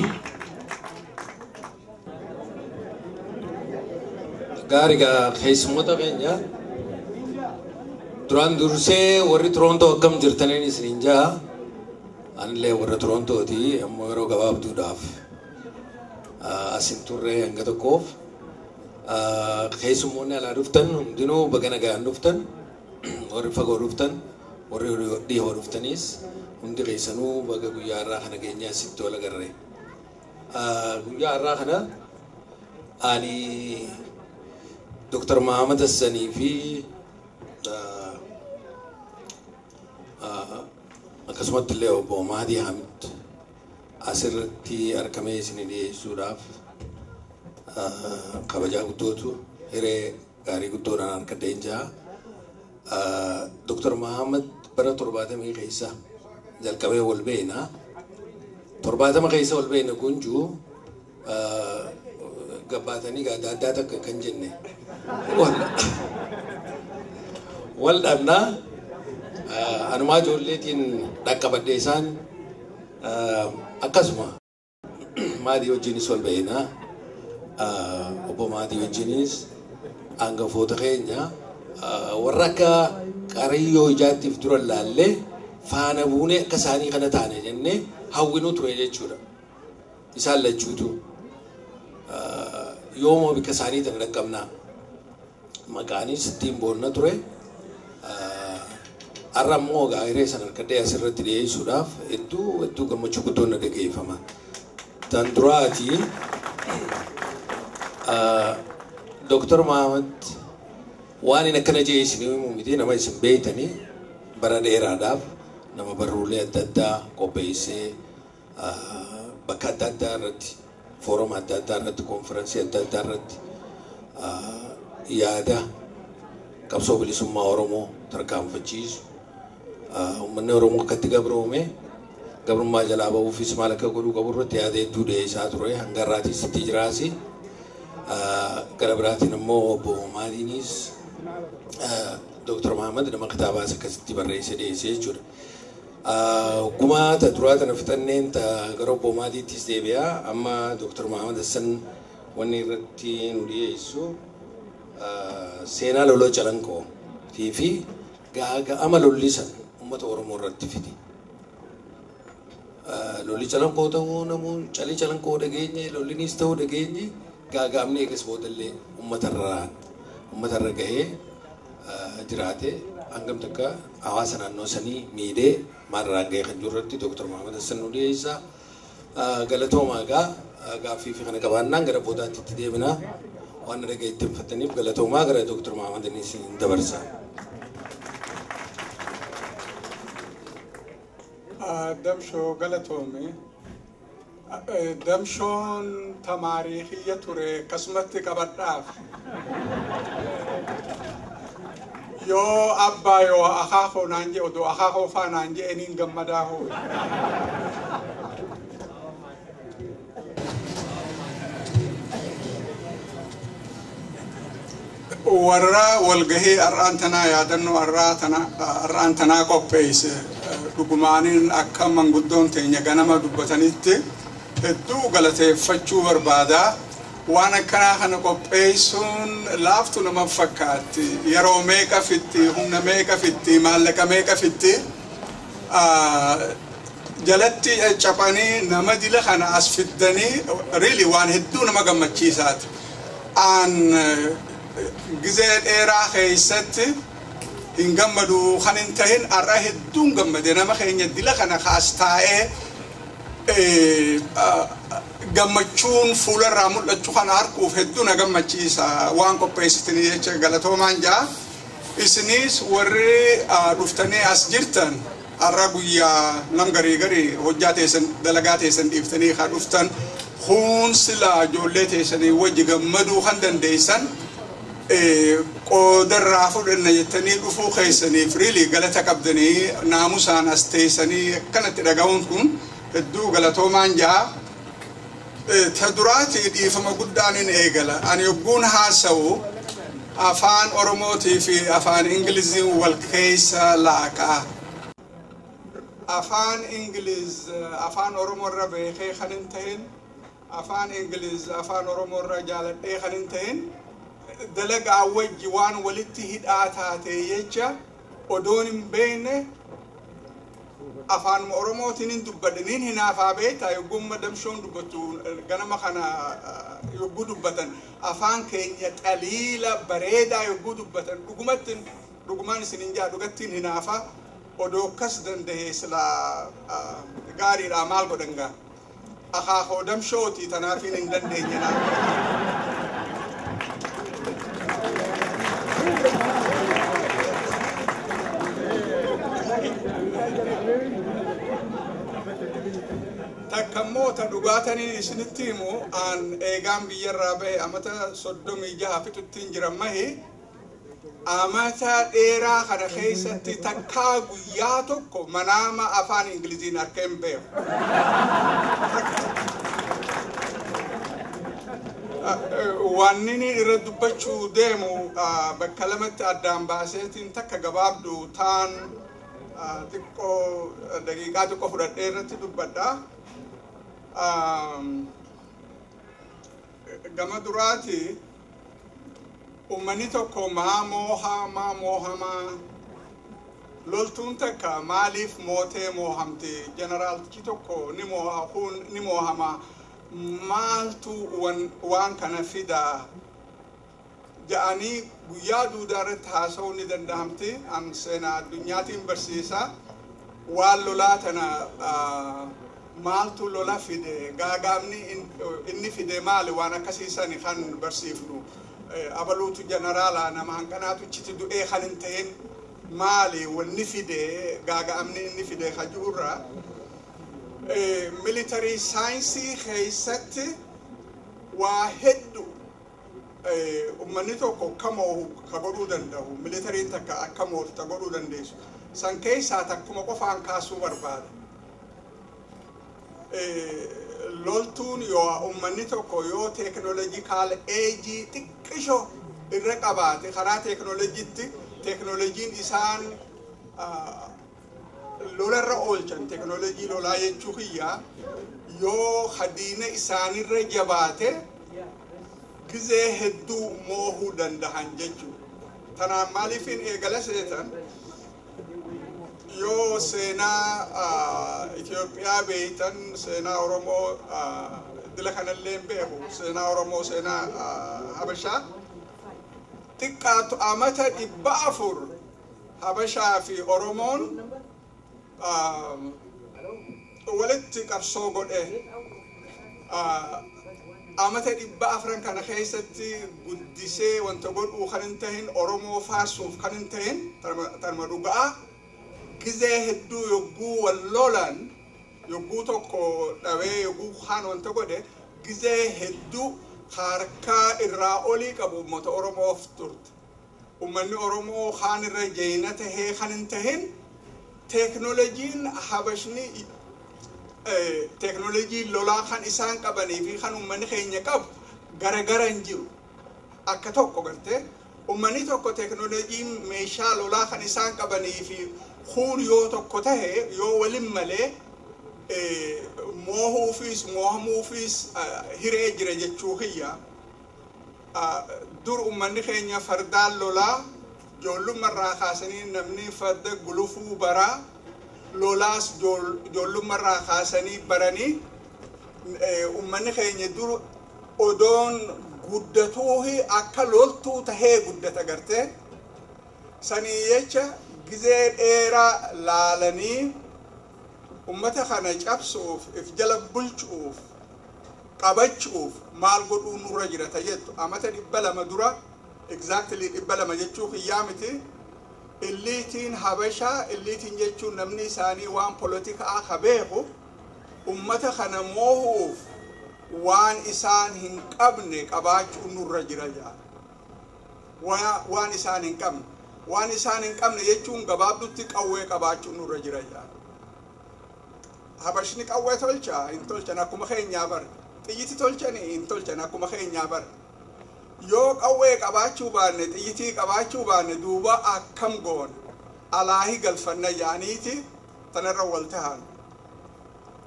G: غارغا خيسموتا كينيا دران درسي وري تورونتو كم جرتنين سرينجا ان لي ور تورونتو دي امورو غباب دوداف اسنتوري انغدكوف خيسمونا لا رفتن دينو بغنغا رفتن وري فغو رفتن وري دي رفتنيس undi keesanu baga guyyaa irraa kana geenyaa sitti wal agarre guyyaa irraa kana ani Dr. Muhammad Hassani fi akkasumatti illee obbo Mahdi Hamid asirratti argamee isin dhiyeessuudhaaf kabajaa guddootu hiree gaarii guddoodhaan harkadheen jira. Dr. Muhammad bara 70 keessa jalqabee wal beena 70 keessa wal beena kunjuu gabbaatanii gaada addaa takka kan jenne wal dhabnaa anumaa ijoolleetiin dhaqqabadhee isaan akkasuma Maadii wajjinis wal beena obbo Maadii wajjinis hangafoota keenya warra akka Qarayyoo ijaattiif dura laallee faana buune akka isaanii kana taane jennee hawwinuu ture jechuudha. Isaan lachuutu yoomoo bikka isaanii tana dhaqqabnaa maqaanis ittiin boonna ture. Har'a immoo gaa'iree sana harkadhee asirratti dhiyeessuudhaaf hedduu gammachuu guddoon na dhaggeeffama. Tan duraati Dr. Muhammad waan inni akkana jee isinii himuu miti nama isin beektanii bara dheeraadhaaf nama barruulee adda addaa qopheessee bakka adda addaa irratti fooruma adda addaa irratti konfiraansii adda addaa irratti yaada qabsoo bilisummaa Oromoo tarkaanfachiisu uummanni Oromoo akkatti gabroome gabrummaa jalaa bahuufis maal akka godhuu qabu irratti yaada hedduu dhiyeessaa ture hanga irraatiis itti jiraasi gara biraatiin immoo obbo Maadiinis Dr. Muhammad nama kitaabaa akkasitti barreessee dhiyeessee jechuudha. Gumaata duraata na fixanneen gara obbo Maadiittis deebi'aa amma Dr. Muhammad Hassan wanni irratti nu dhiyeessu seenaa loloo Calanqoo fi gaaga'ama lollisan uummata Oromoo irratti fidi. Lolli Calanqoo ta'uu namuun calii Calanqoo dhageenye lollinis ta'uu dhageenye gaaga'amni eegas boodallee uummatarra gahee jiraate hangam takka hawaasa naannoo sanii miidhee maarraan gahee kan jiru irratti Dr. Muhammad Hassan nu dhiyeessa. Galatoomaa gaaffii fi kana qabaannaan gara boodaatti itti deebinaa waan dhaggeeffataniif galatoomaa gara Dr. Muhammad isin dabarsa.
H: Damshoo galatoome damshoon tamaariikiyya ture akkasumatti qabadhaaf yoo abbaa yoo akaakoo naan jee odoo akaakoo faa naan jee eniin gammadaa hoo warra walgahii har'aan tanaa yaadannoo har'aan tanaa qopheesse dhugumaaniin akka manguddoon teenya ganama dubbatanitti hedduu galateeffachuu barbaadaa waan akkanaa kana qopheessuun laaftu nama fakkaatti yeroo meeqa fitti humna meeqa fitti maallaqa meeqa fitti jalatti caphanii nama dila kana as fiddanii really waan hedduu nama gammachiisaati aan gizee dheeraa keessatti hin gammadu kan hin tahin har'a hedduun gammade nama keenya dila kana kaas taa'ee gammachuun fuularraa mul'achuu kana harkuuf hedduu na gammachiisa waan qopheessitanii jecha galatoomaan jaa isinis warri dhuftanii as jirtan har'a guyyaa nam garii hojjaa teessan dalagaa teessan dhiiftanii haa dhuftan kun sila ijoollee teessanii wajji gammaduu kan dandeessan qoodarraa fudhanna jettanii dhufuu keessanii firiilii galata qabdanii naamusaan as teessanii akkanatti dhaga'uun kun hedduu galatoomaan ja'a. Ta duraati dhiifama guddaan hin eegala. Ani yogguun haasa'u afaan Oromootii fi afaan Ingiliziin wal keessa laakaa. Afaan Ingiliz afaan Oromoorra beekee kan hin ta'in, afaan Ingiliz afaan Oromoorra jaaladhee kan hin ta'in, dalagaa wajji waan walitti hidhaa taatee jecha odoon hin beekne afaan Oromootiin hin dubbadaniin hinaafaa beektaa yoggumma damshoon dubbatu ganama kana yogguu dubbatan afaan keenya xaliila bareedaa yogguu dubbatan dhugumaan isin hin jaa dhugattiin hinaafaa odoo akkas danda'ee silaa gaariidhaa maal godhangaa akaakoo damshooti tanaafiin hin dandeenye takkammoo ta dhugaatanii isinitti himu aan eegaan biyyarraa bahe amata 36 fixuttiin jiran mahi amata dheeraa kana keessatti takkaa guyyaa tokko manaama afaan Ingiliziin harka hin beeku. Wanni inni irra dubbachuu deemu bakka lamatti addaan baaseetiin takka gabaabdu taan xiqqoo daqiiqaa xiqqoo fudhadhee irratti dubbadha. Gama duraati uummanni tokko maa moohamaa loltuun takka maaliif mootee moohamte jeneraalichi tokko ni moohama maaltu waan kana fidaa ja'anii guyyaa duudaa irratti haasa'uu ni danda'amti. An seenaa addunyaatiin barsiisa waan lolaa tana maaltu lola fide gaagaamni inni fide maali waan akkasiisani kan barsiifnu abaluutu jeneraalaa nama hanqanaatu chiti du'ee kan hin ta'in maali wanni fide gaagaamni inni fide kajuurra military saayinsii keessatti waa hedduu ummanni tokko akkamoo ka godhuu danda'u militariin takka akkamoo ta godhuu dandeessu san keessaa takkuma qofaan kaasuu barbaada. Loltuun yoo ummanni tokko yoo teknoolojikaal eejii xiqqisho irra qabaate karaa teknoolojiin isaan lolarra oolchan teknoolojii lolaa jechuu kiyyaa yoo hadiina isaanirra jabaate gizee hedduu moohuu dandahan jechuu. Tanaan maaliifin eegala seetan yoo seenaa Itoophiyaa beeytan seenaa Oromoo dila kanallee hin beeku seenaa Oromoo seenaa Habashaa xiqqaatu amata 400 Habashaa fi Oromoon walitti qabsoo godhe amata 400 kana keessatti guddisee wanta godhuu kan hin tahin Oromoo faarsuuf kan hin tahin tarma dhugaa gizee hedduu yogguu wallolan yogguu tokko dhawee yogguu kaan wanta godhe gizee hedduu harkaa irraa olii qabu uummata Oromoof turte. Uummanni Oromoo kaan irra jeeyina tahee kan hin tahin teknoolojiin Habashni teknoolojiin lolaa kan isaan qabanii fi kan uummanni keenya qabu garagara hin jiru. Akka tokko gartee uummanni tokko teknoolojiin meeshaa lolaa kan isaan qabanii fi kun yoo tokko tahe yoo walin malee moohamuufis hiree jira jechuu kiyya. Dur uummanni keenya fardaan lolaa ijoollummarraa kaasanii namni farda gulufuu baraa lolaas ijoollummarraa kaasanii baranii uummanni keenya dur odoon guddatuuhi akka loltuu tahee guddata gartee sanii jecha gizee dheeraa laalanii ummata kana cabsuuf if jala bulchuuf qabachuuf maal godhuu nurra jira tajettu amata 200 dura exactly 200 jechuu kiyyaa miti illiitiin Habashaa illiitiin jechuun namni isaanii waan politikaa ka beeku ummata kana moohuuf waan isaan hin qabne qabaachuu nurra jira jaa waan isaan hin qabne. Waan isaan hin qabne jechuun gabaabdutti qawwee qabaachuun nurra jira jaa. Habashni qawwee tolcha hin tolchan akkuma keenyaa bar. Xiyyiti tolchanii hin tolchan akkuma keenyaa bar. Yoo qawwee qabaachuu baanne xiyyitii qabaachuu baanne duuba akkam goona. Alaahi galfanna yaaniiti tanarra wal tahan.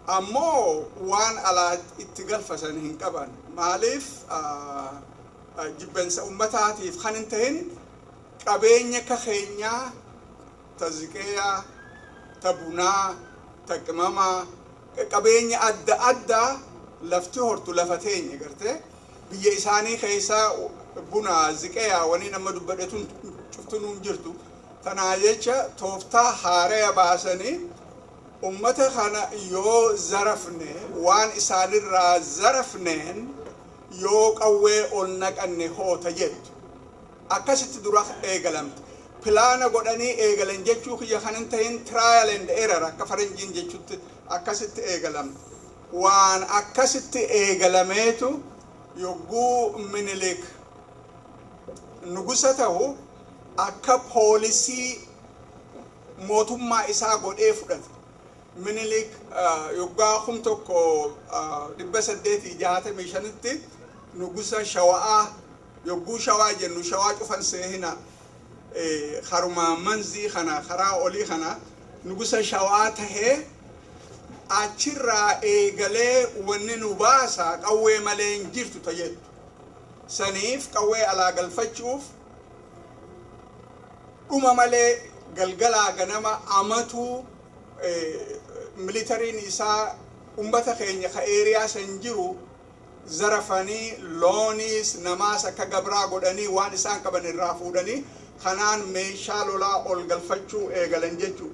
H: Ammoo waan alaa itti galfasan hin qaban. Maaliif jibbensa ummataatiif kan hin tahin qabeenya ka keenyaa ta ziqeeyaa, ta bunaa, ta qimamaa, qabeenya adda addaa lafti hortu lafa teenya gartee biyya isaanii keessaa buna ziqeeyaa wanii nama dubbadhetuun cuftunuun jirtu. Tanaa jecha tooftaa haaraa baasanii ummata kana yoo zarafne waan isaanirraa zarafneen yoo qawwee ol naqanne hoota jettu. Akkasitti dura eegalamte. Pilaana godhanii eegalan jechuu kiyya kan hin tahin trial and error akka faranjiin jechuutti akkasitti eegalamte. Waan akkasitti eegalameetu yogguu Minilik nugusa ta'u akka poolisii mootummaa isaa godhee fudhate. Minilik yoggaa kum tokko 865tti nugusa Shawaa yogguu Shawaa jennu Shawaa cufan seehina haruma manzii kana karaa olii kana nugusa Shawaa tahee achirraa eegalee wanni nu baasa qawwee malee hin jirtu tajedhu. Saniif qawwee alaa galfachuuf dhuma malee galgalaa ganama amatu militariin isaa ummata keenya ka eeriyaa san jiru zarafanii looniis namaas akka gabraa godhanii waan isaan qaban irraa fuudhanii kanaan meeshaa lolaa ol galfachuu eegalan jechuu.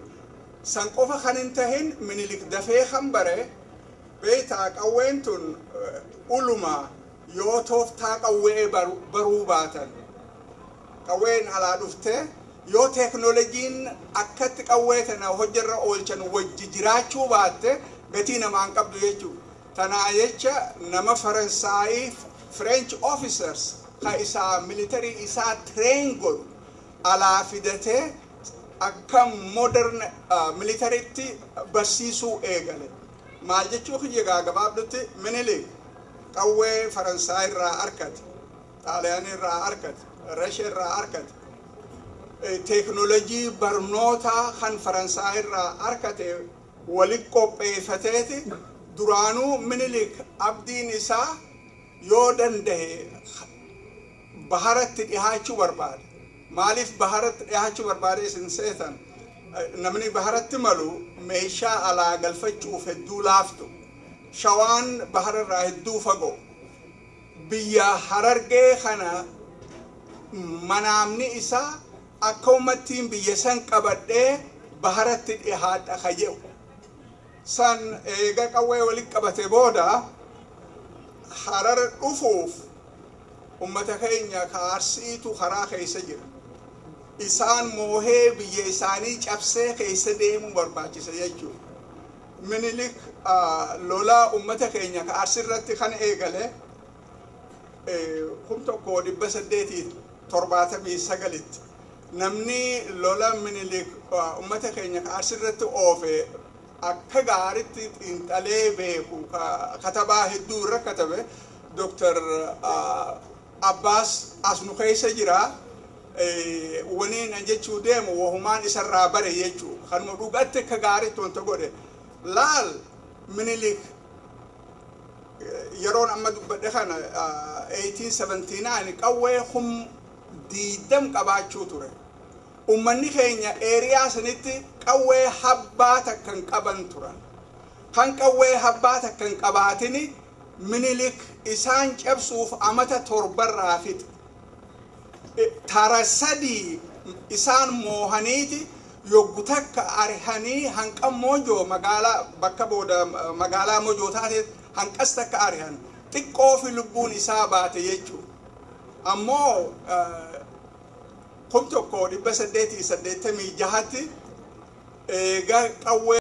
H: San qofa kan hin tahin Minilik dafee kan bare beektaa qawween tun uluma yoo tooftaa qawwee baruu baatan qawween alaa dhuftee yoo teknooloojiin akkatti qawwee tana hojjarra oolchan wajji jiraachuu baatte gatii namaan qabdu jechuudha. Tanaa jecha nama Faransaayii French officers ka isaa militarii isaa train godhu alaa fidatee akka modern militariitti barsiisuu eegale. Maal jechuu kiyya gabaabdutti Minilik qawwee Faransaayii irraa arkate, Xaaliyaanii irraa arkate, Rashiyaa irraa arkate. Teknoolojii barnoota kan Faransaayii irraa arkate walitti qopheeffateeti duraanuu Minilik abdiin isaa yoo danda'e baharatti dhihaachuu barbaade. Maaliif baharatti dhihaachuu barbaade isin seetan? Namni baharatti malu meeshaa alaa galfachuuf hedduu laaftu. Shawaan bahararraa hedduu fagoo. Biyya Harargee kana manaamni isaa akka ummattiin biyya san qabadhee baharatti dhihaadha kaje'u. San eega qawwee walitti qabate booda Harar dhufuuf ummata keenya kaarsiitu karaa keessa jira. Isaan moohee biyya isaanii cabsee keessa deemuu barbaachisa jechuudha. Minilik lolaa ummata keenya kaarsirratti kan eegale kum tokko 879tti. Namni lola Minilik ummata keenya kaarsirratti oofe akka gaaritti xiinxalee beeku katabaa hedduu irra katabe Dr. Abbas asnu keessa jira. Waniin jechuu deemu wahumaan isarraa bare jechuu kanuma dhugaatti akka gaaritti wanta godhe. Laal Minilik yeroon amma dubbadhe kana 1879 qawwee diidam qabaachuu ture. Ummanni keenya eeriyaa sanitti qawwee habbaa takkan qaban turan. Kan qawwee habbaa takkan qabaatini Minilik isaan cabsuuf amata 7 fixe. Tara sadii isaan moohaniiti yoggu takka arihanii hanqa Moojoo magaalaa bakka booda magaalaa Moojoo taate hanqas takka arihan xiqqoo fi lubbuun isaa baate jechuudha. Ammoo kum tokko 886tti eega qawwee